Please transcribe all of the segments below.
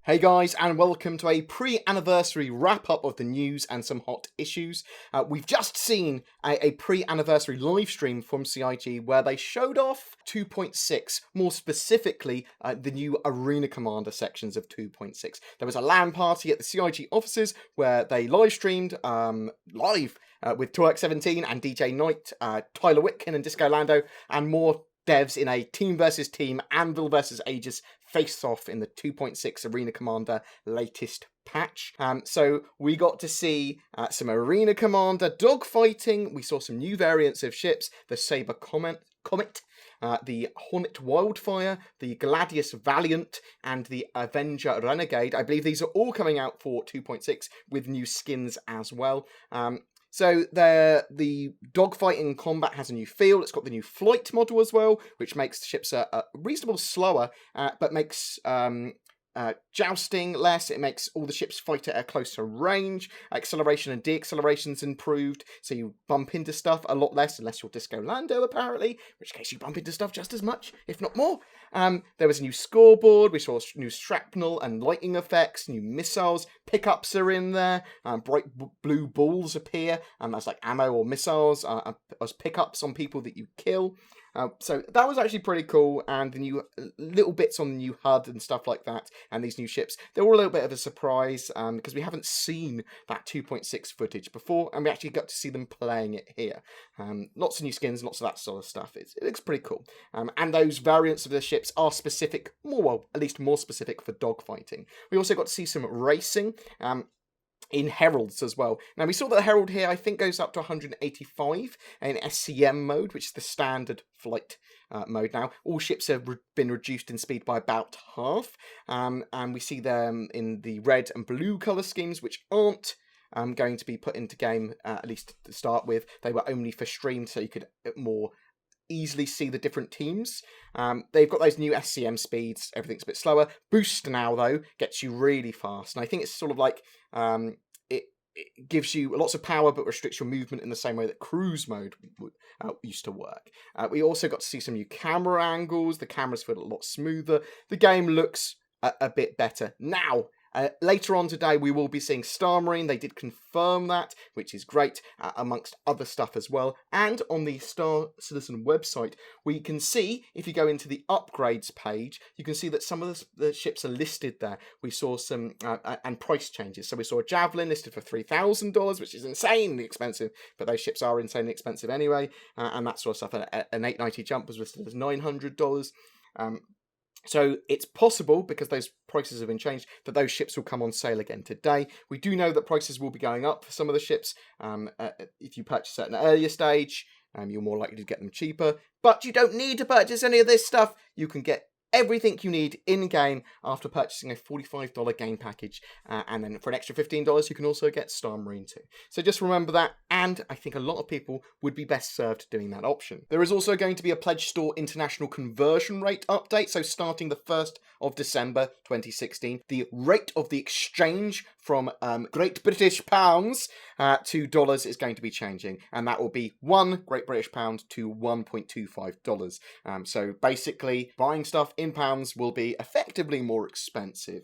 Hey guys, and welcome to a pre-anniversary wrap-up of the news and some hot issues. We've just seen a pre-anniversary live stream from CryEngine where they showed off 2.6, more specifically the new Arena Commander sections of 2.6. There was a LAN party at the CryEngine offices where they live-streamed live with Twerk17 and DJKnight, Tyler Witkin and Lando, and more devs in a team versus team, anvil versus ageis face-off in the 2.6 Arena Commander latest patch. So we got to see some Arena Commander dogfighting. We saw some new variants of ships, the Saber Comet, the Hornet Wildfire, the Gladius Valiant, and the Avenger Renegade. I believe these are all coming out for 2.6 with new skins as well. So the dogfighting combat has a new feel. It's got the new flight model as well, which makes the ships a reasonable slower, but makes jousting less. It makes all the ships fight at a closer range. Acceleration and deacceleration's improved, so you bump into stuff a lot less, unless you're Disco Lando, apparently, in which case you bump into stuff just as much, if not more. There was a new scoreboard. We saw new shrapnel and lightning effects, new missiles. Pickups are in there. Bright blue balls appear as like ammo or missiles, as pickups on people that you kill. So that was actually pretty cool, and the new little bits on the new HUD and stuff like that, and these new ships, they were a little bit of a surprise, because we haven't seen that 2.6 footage before, and we actually got to see them playing it here. Lots of new skins, lots of that sort of stuff. It looks pretty cool. And those variants of the ships are specific, at least more specific for dogfighting. We also got to see some racing. In Heralds as well. Now, we saw that the Herald here, I think, goes up to 185 in SCM mode, which is the standard flight mode now. All ships have been reduced in speed by about half, and we see them in the red and blue colour schemes, which aren't going to be put into game, at least to start with. They were only for stream, so you could more easily see the different teams. They've got those new SCM speeds. Everything's a bit slower. Boost now, though, gets you really fast. And I think it's sort of like it gives you lots of power but restricts your movement in the same way that cruise mode used to work. We also got to see some new camera angles. The cameras feel a lot smoother. The game looks a bit better. Now, later on today, we will be seeing Star Marine. They did confirm that, which is great, amongst other stuff as well. And on the Star Citizen website, we can see, if you go into the upgrades page, you can see that some of the ships are listed there. We saw some, and price changes. So we saw a Javelin listed for $3,000, which is insanely expensive, but those ships are insanely expensive anyway, and that sort of stuff. An 890 jump was listed as $900. So it's possible, because those prices have been changed, that those ships will come on sale again today. We do know that prices will be going up for some of the ships. If you purchase at an earlier stage, you're more likely to get them cheaper. But you don't need to purchase any of this stuff. You can get everything you need in-game after purchasing a $45 game package. And then for an extra $15, you can also get Star Marine too. So just remember that, and I think a lot of people would be best served doing that option. There is also going to be a Pledge Store international conversion rate update. So starting the 1st of December 2016, the rate of the exchange from Great British Pounds to dollars is going to be changing. And that will be £1 Great British Pound to $1.25. So basically, buying stuff in pounds will be effectively more expensive.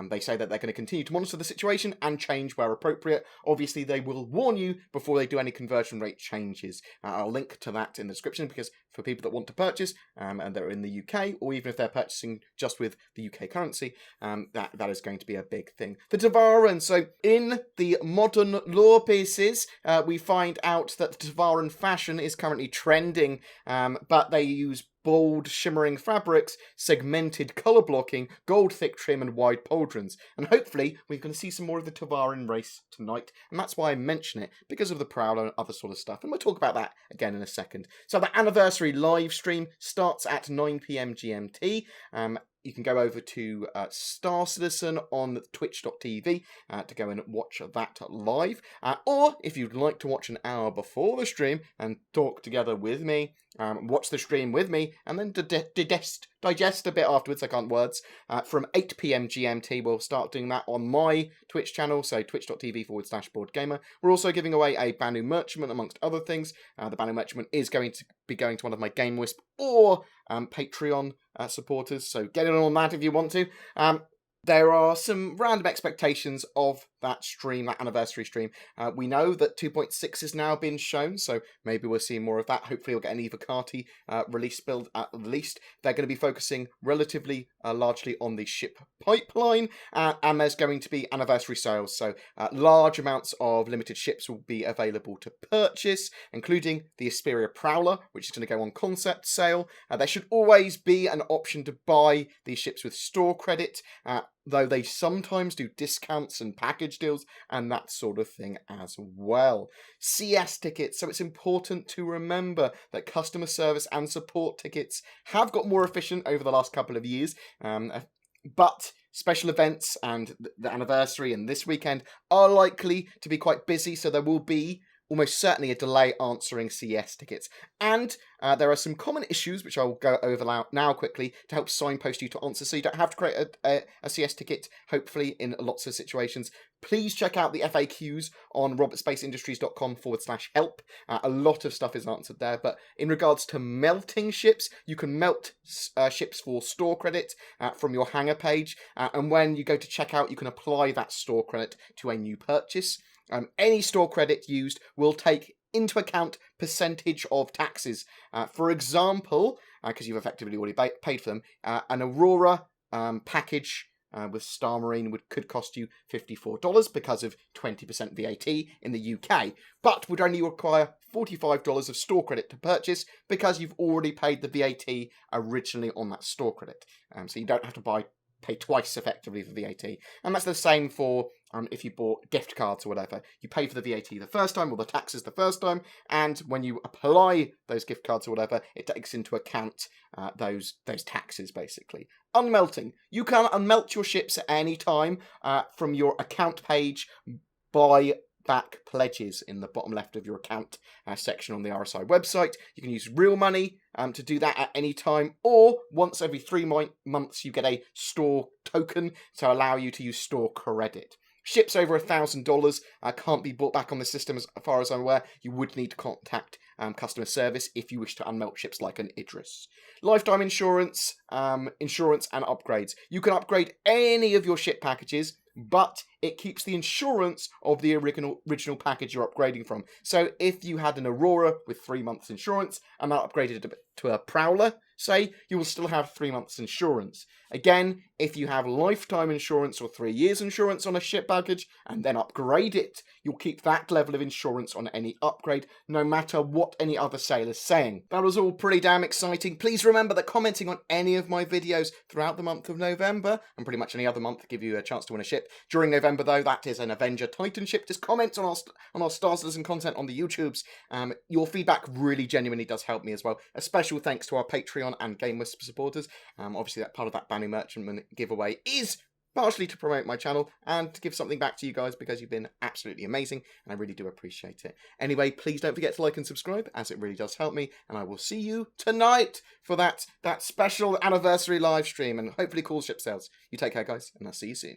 They say that they're going to continue to monitor the situation and change where appropriate. Obviously, they will warn you before they do any conversion rate changes. I'll link to that in the description, because for people that want to purchase and they're in the UK, or even if they're purchasing just with the UK currency, that is going to be a big thing. The Tavaran. So in the modern lore pieces, we find out that the Tavaran fashion is currently trending, but they use bold, shimmering fabrics, segmented colour blocking, gold thick trim, and wide pauldrons. And hopefully, we're going to see some more of the Tavaran race tonight. And that's why I mention it, because of the Prowler and other sort of stuff. And we'll talk about that again in a second. So the anniversary live stream starts at 9 PM GMT. You can go over to Star Citizen on twitch.tv to go and watch that live. Or if you'd like to watch an hour before the stream and talk together with me, watch the stream with me, and then digest a bit afterwards, I can't words, from 8 PM GMT, we'll start doing that on my Twitch channel, so twitch.tv/BoredGamer. We're also giving away a Banu Merchant, amongst other things. The Banu Merchant is going to be going to one of my Game Wisp or Patreon supporters, so get in on that if you want to. There are some random expectations of that stream, that anniversary stream. We know that 2.6 has now been shown, so maybe we'll see more of that. Hopefully we'll get an Eva Carty release build at least. They're going to be focusing relatively largely on the ship pipeline, and there's going to be anniversary sales, so large amounts of limited ships will be available to purchase, including the Asperia Prowler, which is going to go on concept sale. There should always be an option to buy these ships with store credit, though they sometimes do discounts and package deals and that sort of thing as well. CS tickets, so it's important to remember that customer service and support tickets have got more efficient over the last couple of years, but special events and the anniversary and this weekend are likely to be quite busy, so there will be almost certainly a delay answering CS tickets. And there are some common issues, which I'll go over now quickly, to help signpost you to answer, so you don't have to create a CS ticket, hopefully, in lots of situations. Please check out the FAQs on robertspaceindustries.com/help. A lot of stuff is answered there, but in regards to melting ships, you can melt ships for store credit from your hangar page, and when you go to checkout, you can apply that store credit to a new purchase. Any store credit used will take into account percentage of taxes. For example, because you've effectively already paid for them, an Aurora package with Star Marine could cost you $54 because of 20% VAT in the UK, but would only require $45 of store credit to purchase because you've already paid the VAT originally on that store credit. So you don't have to pay twice effectively for VAT. And that's the same for if you bought gift cards or whatever. You pay for the VAT the first time, or the taxes the first time, and when you apply those gift cards or whatever, it takes into account those taxes, basically. Unmelting. You can unmelt your ships at any time from your account page by back pledges in the bottom left of your account section on the RSI website. You can use real money to do that at any time, or once every 3 months you get a store token to allow you to use store credit. Ships over $1,000 can't be bought back on the system as far as I'm aware. You would need to contact customer service if you wish to unmelt ships like an Idris. Lifetime insurance, insurance and upgrades. You can upgrade any of your ship packages, but it keeps the insurance of the original package you're upgrading from. So if you had an Aurora with 3 months insurance and that upgraded to a Prowler, say, you will still have 3 months insurance. Again, if you have lifetime insurance or 3 years insurance on a ship package and then upgrade it, you'll keep that level of insurance on any upgrade, no matter what any other sale is saying. That was all pretty damn exciting. Please remember that commenting on any of my videos throughout the month of November, and pretty much any other month, give you a chance to win a ship. During November, though, that is an Avenger Titan ship. Just comment on our Star Citizen content on the YouTubes. Your feedback really genuinely does help me as well. A special thanks to our Patreon and Game Whisper supporters. Obviously, that part of that Banner Merchantman giveaway is partially to promote my channel and to give something back to you guys because you've been absolutely amazing and I really do appreciate it. Anyway, please don't forget to like and subscribe as it really does help me, and I will see you tonight for that special anniversary live stream and hopefully cool ship sales. You take care, guys, and I'll see you soon.